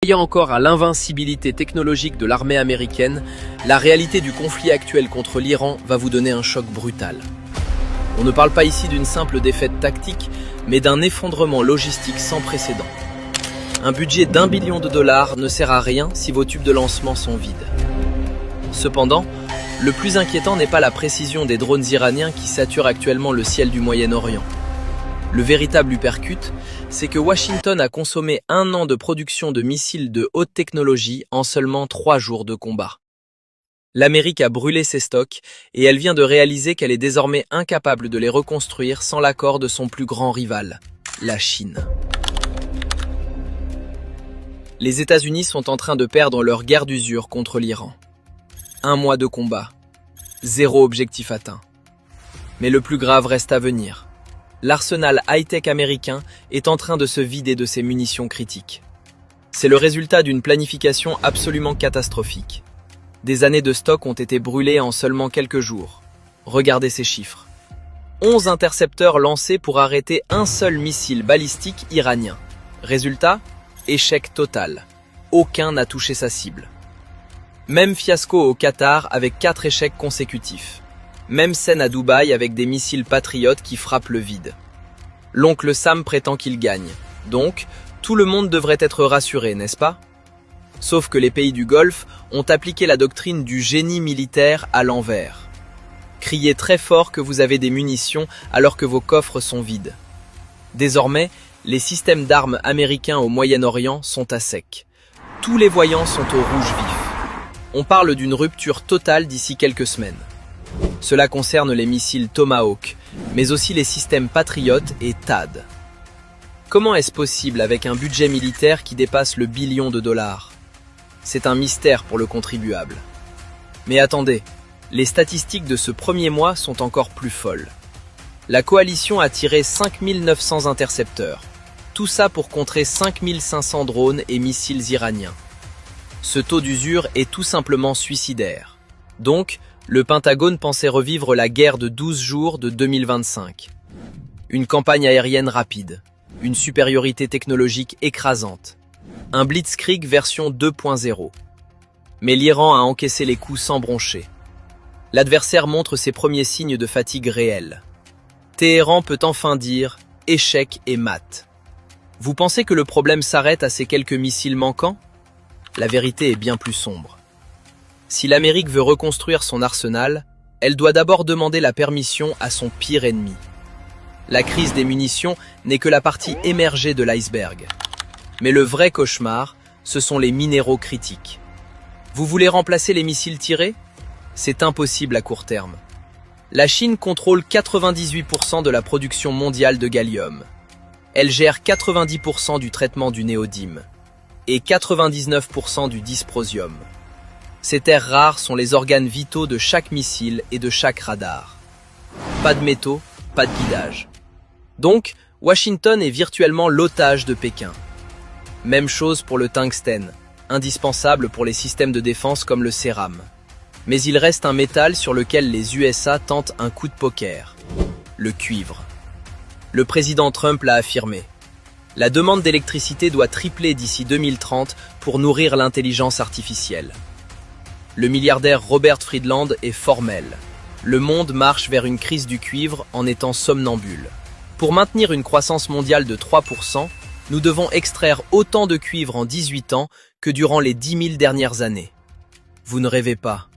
Croyant encore à l'invincibilité technologique de l'armée américaine, la réalité du conflit actuel contre l'Iran va vous donner un choc brutal. On ne parle pas ici d'une simple défaite tactique, mais d'un effondrement logistique sans précédent. Un budget d'1 billion de dollars ne sert à rien si vos tubes de lancement sont vides. Cependant, le plus inquiétant n'est pas la précision des drones iraniens qui saturent actuellement le ciel du Moyen-Orient. Le véritable uppercut, c'est que Washington a consommé 1 an de production de missiles de haute technologie en seulement 3 jours de combat. L'Amérique a brûlé ses stocks et elle vient de réaliser qu'elle est désormais incapable de les reconstruire sans l'accord de son plus grand rival, la Chine. Les États-Unis sont en train de perdre leur guerre d'usure contre l'Iran. 1 mois de combat, 0 objectif atteint. Mais le plus grave reste à venir. L'arsenal high-tech américain est en train de se vider de ses munitions critiques. C'est le résultat d'une planification absolument catastrophique. Des années de stock ont été brûlées en seulement quelques jours. Regardez ces chiffres. 11 intercepteurs lancés pour arrêter un seul missile balistique iranien. Résultat, échec total. Aucun n'a touché sa cible. Même fiasco au Qatar avec 4 échecs consécutifs. Même scène à Dubaï avec des missiles patriotes qui frappent le vide. L'oncle Sam prétend qu'il gagne. Donc, tout le monde devrait être rassuré, n'est-ce pas? Sauf que les pays du Golfe ont appliqué la doctrine du génie militaire à l'envers. Criez très fort que vous avez des munitions alors que vos coffres sont vides. Désormais, les systèmes d'armes américains au Moyen-Orient sont à sec. Tous les voyants sont au rouge vif. On parle d'une rupture totale d'ici quelques semaines. Cela concerne les missiles Tomahawk, mais aussi les systèmes Patriot et THAAD. Comment est-ce possible avec un budget militaire qui dépasse le billion de dollars? C'est un mystère pour le contribuable. Mais attendez, les statistiques de ce premier mois sont encore plus folles. La coalition a tiré 5900 intercepteurs. Tout ça pour contrer 5500 drones et missiles iraniens. Ce taux d'usure est tout simplement suicidaire. Donc, le Pentagone pensait revivre la guerre de 12 jours de 2025. Une campagne aérienne rapide, une supériorité technologique écrasante, un blitzkrieg version 2.0. Mais l'Iran a encaissé les coups sans broncher. L'adversaire montre ses premiers signes de fatigue réelle. Téhéran peut enfin dire « échec et mat ». Vous pensez que le problème s'arrête à ces quelques missiles manquants? La vérité est bien plus sombre. Si l'Amérique veut reconstruire son arsenal, elle doit d'abord demander la permission à son pire ennemi. La crise des munitions n'est que la partie émergée de l'iceberg. Mais le vrai cauchemar, ce sont les minéraux critiques. Vous voulez remplacer les missiles tirés? C'est impossible à court terme. La Chine contrôle 98% de la production mondiale de gallium. Elle gère 90% du traitement du néodyme et 99% du dysprosium. Ces terres rares sont les organes vitaux de chaque missile et de chaque radar. Pas de métaux, pas de guidage. Donc, Washington est virtuellement l'otage de Pékin. Même chose pour le tungstène, indispensable pour les systèmes de défense comme le céram. Mais il reste un métal sur lequel les USA tentent un coup de poker, le cuivre. Le président Trump l'a affirmé. La demande d'électricité doit tripler d'ici 2030 pour nourrir l'intelligence artificielle. Le milliardaire Robert Friedland est formel. Le monde marche vers une crise du cuivre en étant somnambule. Pour maintenir une croissance mondiale de 3%, nous devons extraire autant de cuivre en 18 ans que durant les 10 000 dernières années. Vous ne rêvez pas.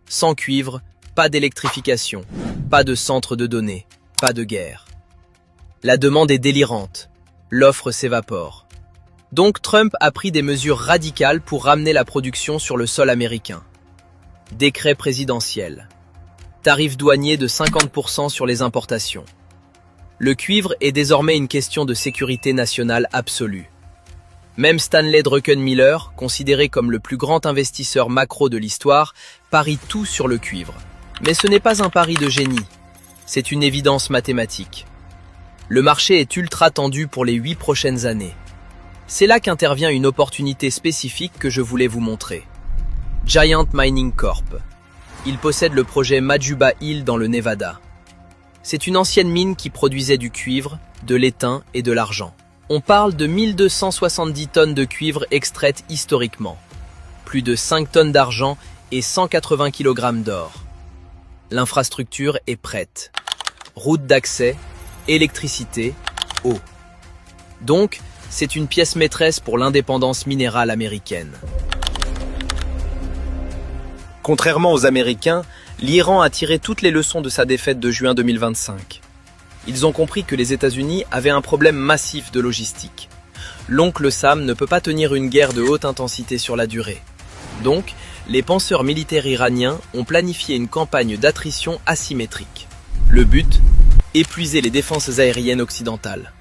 Sans cuivre, pas d'électrification, pas de centre de données, pas de guerre. La demande est délirante. L'offre s'évapore. Donc Trump a pris des mesures radicales pour ramener la production sur le sol américain. Décret présidentiel. Tarif douanier de 50% sur les importations. Le cuivre est désormais une question de sécurité nationale absolue. Même Stanley Druckenmiller, considéré comme le plus grand investisseur macro de l'histoire, parie tout sur le cuivre. Mais ce n'est pas un pari de génie. C'est une évidence mathématique. Le marché est ultra tendu pour les 8 prochaines années. C'est là qu'intervient une opportunité spécifique que je voulais vous montrer. Giant Mining Corp. Il possède le projet Majuba Hill dans le Nevada. C'est une ancienne mine qui produisait du cuivre, de l'étain et de l'argent. On parle de 1270 tonnes de cuivre extraites historiquement, plus de 5 tonnes d'argent et 180 kg d'or. L'infrastructure est prête. Route d'accès, électricité, eau. Donc, c'est une pièce maîtresse pour l'indépendance minérale américaine. Contrairement aux Américains, l'Iran a tiré toutes les leçons de sa défaite de juin 2025. Ils ont compris que les États-Unis avaient un problème massif de logistique. L'oncle Sam ne peut pas tenir une guerre de haute intensité sur la durée. Donc, les penseurs militaires iraniens ont planifié une campagne d'attrition asymétrique. Le but, épuiser les défenses aériennes occidentales.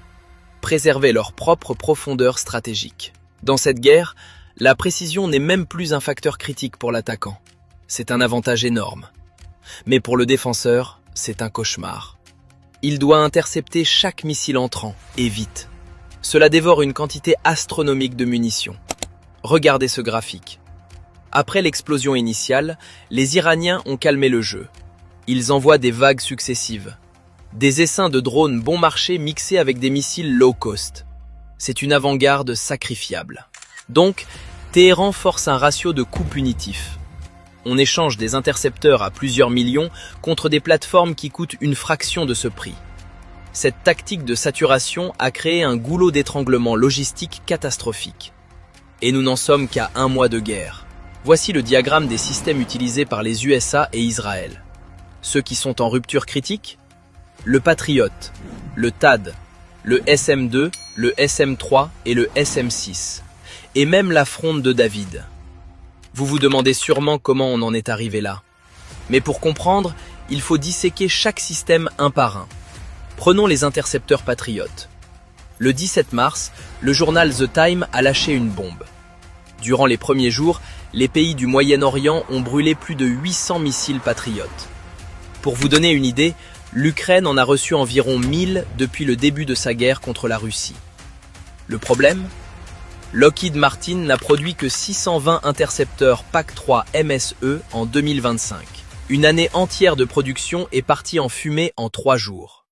Préserver leur propre profondeur stratégique. Dans cette guerre, la précision n'est même plus un facteur critique pour l'attaquant. C'est un avantage énorme. Mais pour le défenseur, c'est un cauchemar. Il doit intercepter chaque missile entrant, et vite. Cela dévore une quantité astronomique de munitions. Regardez ce graphique. Après l'explosion initiale, les Iraniens ont calmé le jeu. Ils envoient des vagues successives. Des essaims de drones bon marché mixés avec des missiles low cost. C'est une avant-garde sacrifiable. Donc, Téhéran force un ratio de coût punitif. On échange des intercepteurs à plusieurs millions contre des plateformes qui coûtent une fraction de ce prix. Cette tactique de saturation a créé un goulot d'étranglement logistique catastrophique. Et nous n'en sommes qu'à 1 mois de guerre. Voici le diagramme des systèmes utilisés par les USA et Israël. Ceux qui sont en rupture critique, le Patriot, le THAAD, le SM-2, le SM-3 et le SM-6, et même la fronde de David. Vous vous demandez sûrement comment on en est arrivé là. Mais pour comprendre, il faut disséquer chaque système un par un. Prenons les intercepteurs patriotes. Le 17 mars, le journal The Time a lâché une bombe. Durant les premiers jours, les pays du Moyen-Orient ont brûlé plus de 800 missiles patriotes. Pour vous donner une idée, l'Ukraine en a reçu environ 1000 depuis le début de sa guerre contre la Russie. Le problème ? Lockheed Martin n'a produit que 620 intercepteurs PAC-3 MSE en 2025. Une année entière de production est partie en fumée en 3 jours.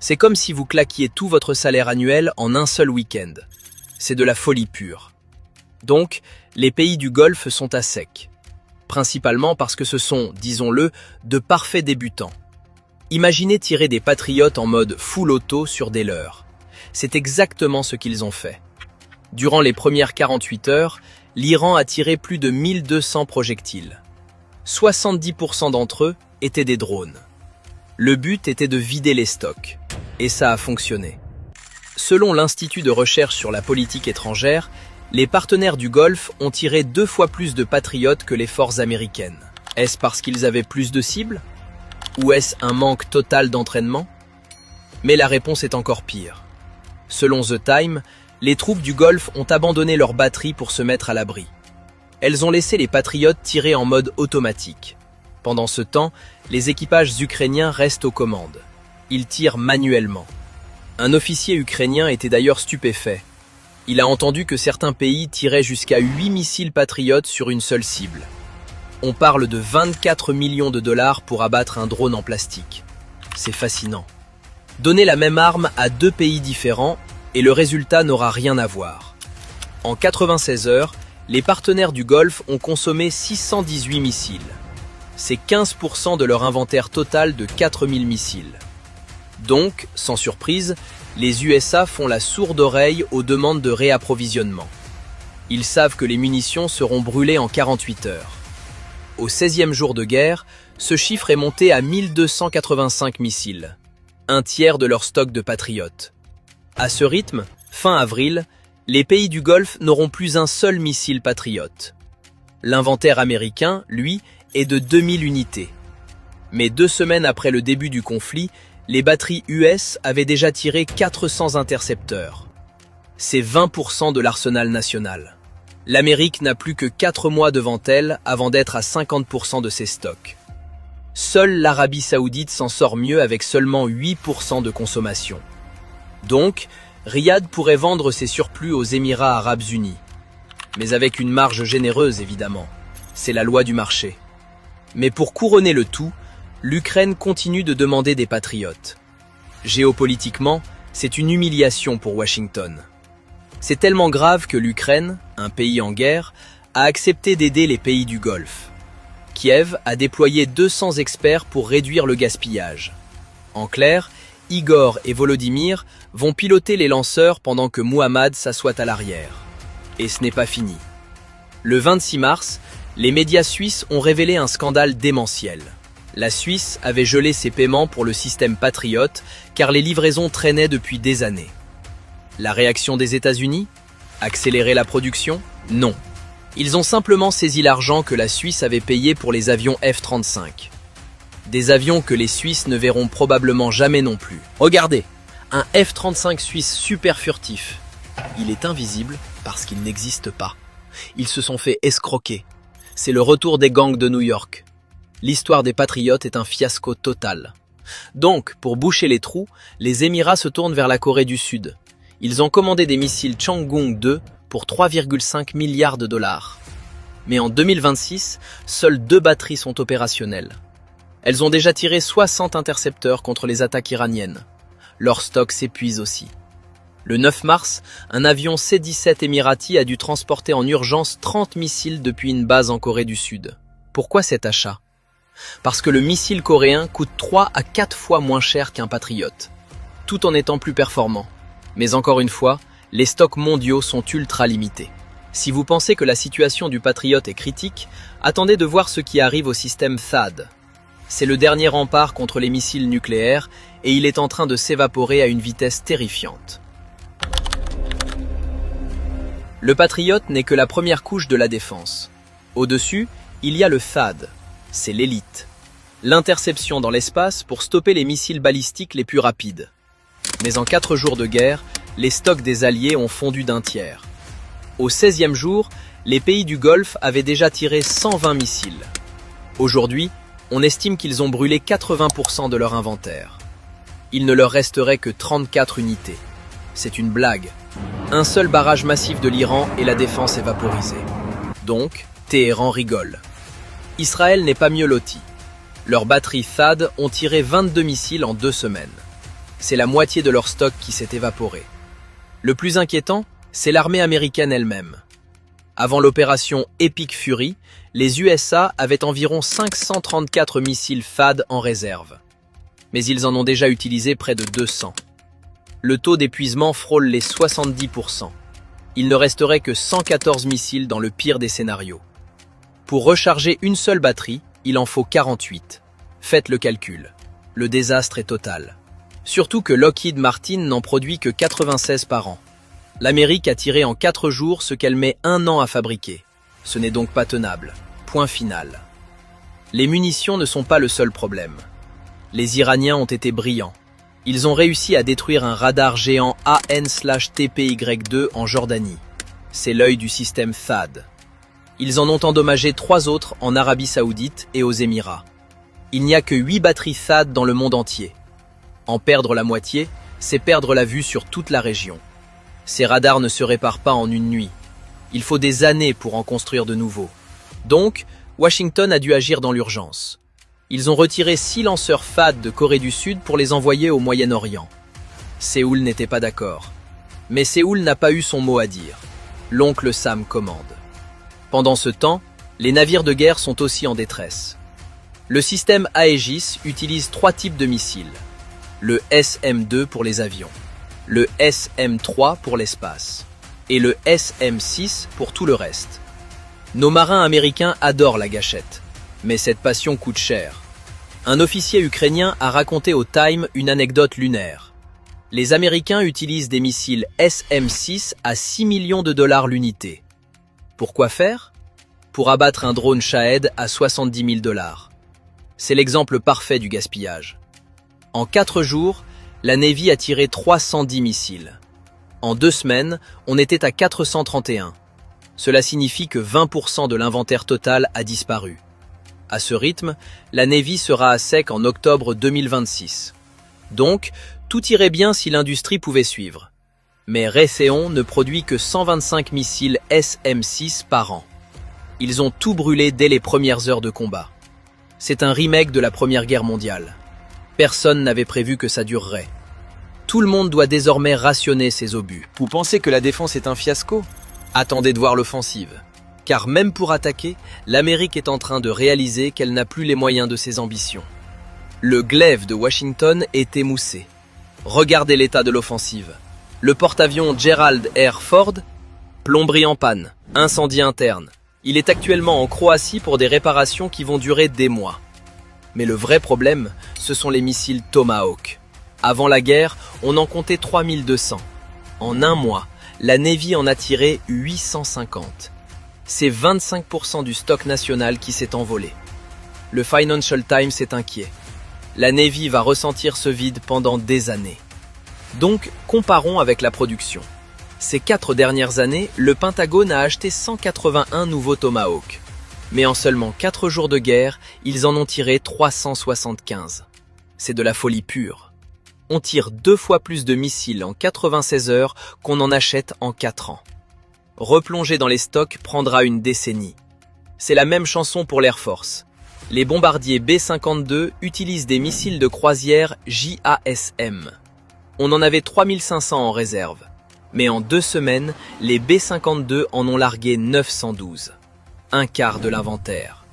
C'est comme si vous claquiez tout votre salaire annuel en un seul week-end. C'est de la folie pure. Donc, les pays du Golfe sont à sec. Principalement parce que ce sont, disons-le, de parfaits débutants. Imaginez tirer des patriotes en mode full auto sur des leurres. C'est exactement ce qu'ils ont fait. Durant les premières 48 heures, l'Iran a tiré plus de 1200 projectiles. 70% d'entre eux étaient des drones. Le but était de vider les stocks. Et ça a fonctionné. Selon l'Institut de recherche sur la politique étrangère, les partenaires du Golfe ont tiré 2 fois plus de patriotes que les forces américaines. Est-ce parce qu'ils avaient plus de cibles ? Ou est-ce un manque total d'entraînement ? Mais la réponse est encore pire. Selon The Time, les troupes du Golfe ont abandonné leurs batteries pour se mettre à l'abri. Elles ont laissé les patriotes tirer en mode automatique. Pendant ce temps, les équipages ukrainiens restent aux commandes. Ils tirent manuellement. Un officier ukrainien était d'ailleurs stupéfait. Il a entendu que certains pays tiraient jusqu'à 8 missiles patriotes sur une seule cible. On parle de 24 millions de dollars pour abattre un drone en plastique. C'est fascinant. Donner la même arme à 2 pays différents et le résultat n'aura rien à voir. En 96 heures, les partenaires du Golfe ont consommé 618 missiles. C'est 15% de leur inventaire total de 4000 missiles. Donc, sans surprise, les USA font la sourde oreille aux demandes de réapprovisionnement. Ils savent que les munitions seront brûlées en 48 heures. Au 16e jour de guerre, ce chiffre est monté à 1285 missiles, un tiers de leur stock de patriotes. À ce rythme, fin avril, les pays du Golfe n'auront plus un seul missile patriote. L'inventaire américain, lui, est de 2000 unités. Mais 2 semaines après le début du conflit, les batteries US avaient déjà tiré 400 intercepteurs. C'est 20% de l'arsenal national. L'Amérique n'a plus que 4 mois devant elle avant d'être à 50% de ses stocks. Seule l'Arabie Saoudite s'en sort mieux avec seulement 8% de consommation. Donc, Riyad pourrait vendre ses surplus aux Émirats arabes unis. Mais avec une marge généreuse évidemment. C'est la loi du marché. Mais pour couronner le tout, l'Ukraine continue de demander des patriotes. Géopolitiquement, c'est une humiliation pour Washington. C'est tellement grave que l'Ukraine, un pays en guerre, a accepté d'aider les pays du Golfe. Kiev a déployé 200 experts pour réduire le gaspillage. En clair, Igor et Volodymyr vont piloter les lanceurs pendant que Muhammad s'assoit à l'arrière. Et ce n'est pas fini. Le 26 mars, les médias suisses ont révélé un scandale démentiel. La Suisse avait gelé ses paiements pour le système Patriot car les livraisons traînaient depuis des années. La réaction des États-Unis? Accélérer la production? Non. Ils ont simplement saisi l'argent que la Suisse avait payé pour les avions F-35. Des avions que les Suisses ne verront probablement jamais non plus. Regardez, un F-35 suisse super furtif. Il est invisible parce qu'il n'existe pas. Ils se sont fait escroquer. C'est le retour des gangs de New York. L'histoire des patriotes est un fiasco total. Donc, pour boucher les trous, les Émirats se tournent vers la Corée du Sud. Ils ont commandé des missiles Chang'ung 2 pour 3,5 milliards de dollars. Mais en 2026, seules 2 batteries sont opérationnelles. Elles ont déjà tiré 60 intercepteurs contre les attaques iraniennes. Leur stock s'épuise aussi. Le 9 mars, un avion C-17 émirati a dû transporter en urgence 30 missiles depuis une base en Corée du Sud. Pourquoi cet achat? Parce que le missile coréen coûte 3 à 4 fois moins cher qu'un Patriot, tout en étant plus performant. Mais encore une fois, les stocks mondiaux sont ultra limités. Si vous pensez que la situation du Patriot est critique, attendez de voir ce qui arrive au système THAAD. C'est le dernier rempart contre les missiles nucléaires et il est en train de s'évaporer à une vitesse terrifiante. Le Patriot n'est que la première couche de la défense. Au-dessus, il y a le THAAD. C'est l'élite. L'interception dans l'espace pour stopper les missiles balistiques les plus rapides. Mais en 4 jours de guerre, les stocks des Alliés ont fondu d'un tiers. Au 16e jour, les pays du Golfe avaient déjà tiré 120 missiles. Aujourd'hui, on estime qu'ils ont brûlé 80% de leur inventaire. Il ne leur resterait que 34 unités. C'est une blague. Un seul barrage massif de l'Iran et la défense est vaporisée. Donc, Téhéran rigole. Israël n'est pas mieux loti. Leurs batteries THAAD ont tiré 22 missiles en 2 semaines. C'est la moitié de leur stock qui s'est évaporé. Le plus inquiétant, c'est l'armée américaine elle-même. Avant l'opération Epic Fury, les USA avaient environ 534 missiles THAAD en réserve. Mais ils en ont déjà utilisé près de 200. Le taux d'épuisement frôle les 70%. Il ne resterait que 114 missiles dans le pire des scénarios. Pour recharger une seule batterie, il en faut 48. Faites le calcul. Le désastre est total. Surtout que Lockheed Martin n'en produit que 96 par an. L'Amérique a tiré en 4 jours ce qu'elle met 1 an à fabriquer. Ce n'est donc pas tenable. Point final. Les munitions ne sont pas le seul problème. Les Iraniens ont été brillants. Ils ont réussi à détruire un radar géant AN/TPY-2 en Jordanie. C'est l'œil du système THAAD. Ils en ont endommagé 3 autres en Arabie Saoudite et aux Émirats. Il n'y a que 8 batteries THAAD dans le monde entier. En perdre la moitié, c'est perdre la vue sur toute la région. Ces radars ne se réparent pas en une nuit. Il faut des années pour en construire de nouveaux. Donc, Washington a dû agir dans l'urgence. Ils ont retiré 6 lanceurs THAAD de Corée du Sud pour les envoyer au Moyen-Orient. Séoul n'était pas d'accord. Mais Séoul n'a pas eu son mot à dire. L'oncle Sam commande. Pendant ce temps, les navires de guerre sont aussi en détresse. Le système Aegis utilise 3 types de missiles. Le SM-2 pour les avions, le SM-3 pour l'espace et le SM-6 pour tout le reste. Nos marins américains adorent la gâchette, mais cette passion coûte cher. Un officier ukrainien a raconté au Time une anecdote lunaire. Les Américains utilisent des missiles SM-6 à 6 millions de dollars l'unité. Pourquoi faire? Pour abattre un drone Shahed à 70 000 dollars. C'est l'exemple parfait du gaspillage. En 4 jours, la Navy a tiré 310 missiles. En 2 semaines, on était à 431. Cela signifie que 20% de l'inventaire total a disparu. À ce rythme, la Navy sera à sec en octobre 2026. Donc, tout irait bien si l'industrie pouvait suivre. Mais Raytheon ne produit que 125 missiles SM-6 par an. Ils ont tout brûlé dès les premières heures de combat. C'est un remake de la Première Guerre mondiale. Personne n'avait prévu que ça durerait. Tout le monde doit désormais rationner ses obus. Vous pensez que la défense est un fiasco? Attendez de voir l'offensive. Car même pour attaquer, l'Amérique est en train de réaliser qu'elle n'a plus les moyens de ses ambitions. Le glaive de Washington est émoussé. Regardez l'état de l'offensive. Le porte-avions Gerald R. Ford, plomberie en panne, incendie interne. Il est actuellement en Croatie pour des réparations qui vont durer des mois. Mais le vrai problème, ce sont les missiles Tomahawk. Avant la guerre, on en comptait 3200. En un mois, la Navy en a tiré 850. C'est 25% du stock national qui s'est envolé. Le Financial Times est inquiet. La Navy va ressentir ce vide pendant des années. Donc, comparons avec la production. Ces 4 dernières années, le Pentagone a acheté 181 nouveaux Tomahawk. Mais en seulement 4 jours de guerre, ils en ont tiré 375. C'est de la folie pure. On tire 2 fois plus de missiles en 96 heures qu'on en achète en 4 ans. Replonger dans les stocks prendra une décennie. C'est la même chanson pour l'Air Force. Les bombardiers B-52 utilisent des missiles de croisière JASM. On en avait 3500 en réserve. Mais en 2 semaines, les B-52 en ont largué 912. Un quart de l'inventaire.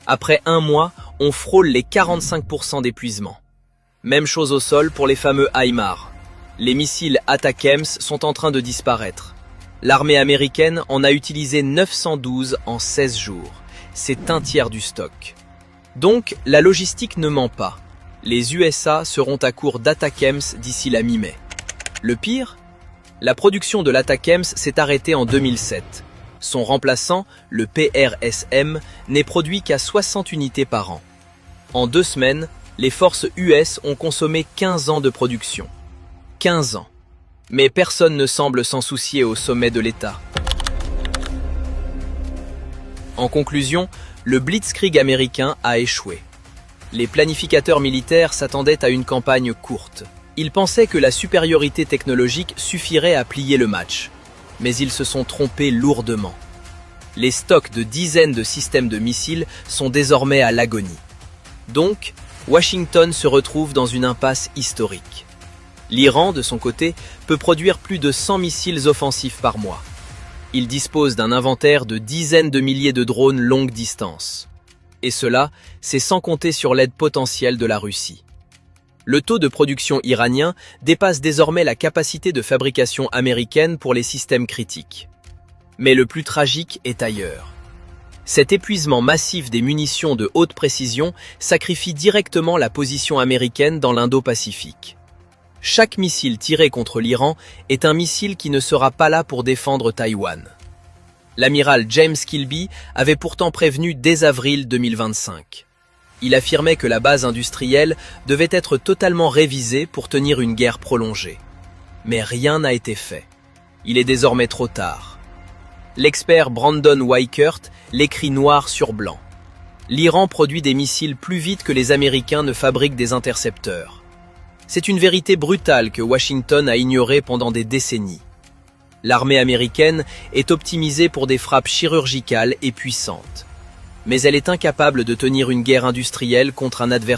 Après un mois, on frôle les 45% d'épuisement. Même chose au sol pour les fameux HIMARS. Les missiles ATACMS sont en train de disparaître. L'armée américaine en a utilisé 912 en 16 jours. C'est un tiers du stock. Donc, la logistique ne ment pas. Les USA seront à court d'ATACMS d'ici la mi-mai. Le pire, la production de l'ATACMS s'est arrêtée en 2007. Son remplaçant, le PRSM, n'est produit qu'à 60 unités par an. En 2 semaines, les forces US ont consommé 15 ans de production. 15 ans. Mais personne ne semble s'en soucier au sommet de l'État. En conclusion, le Blitzkrieg américain a échoué. Les planificateurs militaires s'attendaient à une campagne courte. Ils pensaient que la supériorité technologique suffirait à plier le match. Mais ils se sont trompés lourdement. Les stocks de dizaines de systèmes de missiles sont désormais à l'agonie. Donc, Washington se retrouve dans une impasse historique. L'Iran, de son côté, peut produire plus de 100 missiles offensifs par mois. Il dispose d'un inventaire de dizaines de milliers de drones longue distance. Et cela, c'est sans compter sur l'aide potentielle de la Russie. Le taux de production iranien dépasse désormais la capacité de fabrication américaine pour les systèmes critiques. Mais le plus tragique est ailleurs. Cet épuisement massif des munitions de haute précision sacrifie directement la position américaine dans l'Indo-Pacifique. Chaque missile tiré contre l'Iran est un missile qui ne sera pas là pour défendre Taïwan. L'amiral James Kilby avait pourtant prévenu dès avril 2025. Il affirmait que la base industrielle devait être totalement révisée pour tenir une guerre prolongée. Mais rien n'a été fait. Il est désormais trop tard. L'expert Brandon Weichert l'écrit noir sur blanc. L'Iran produit des missiles plus vite que les Américains ne fabriquent des intercepteurs. C'est une vérité brutale que Washington a ignorée pendant des décennies. L'armée américaine est optimisée pour des frappes chirurgicales et puissantes. Mais elle est incapable de tenir une guerre industrielle contre un adversaire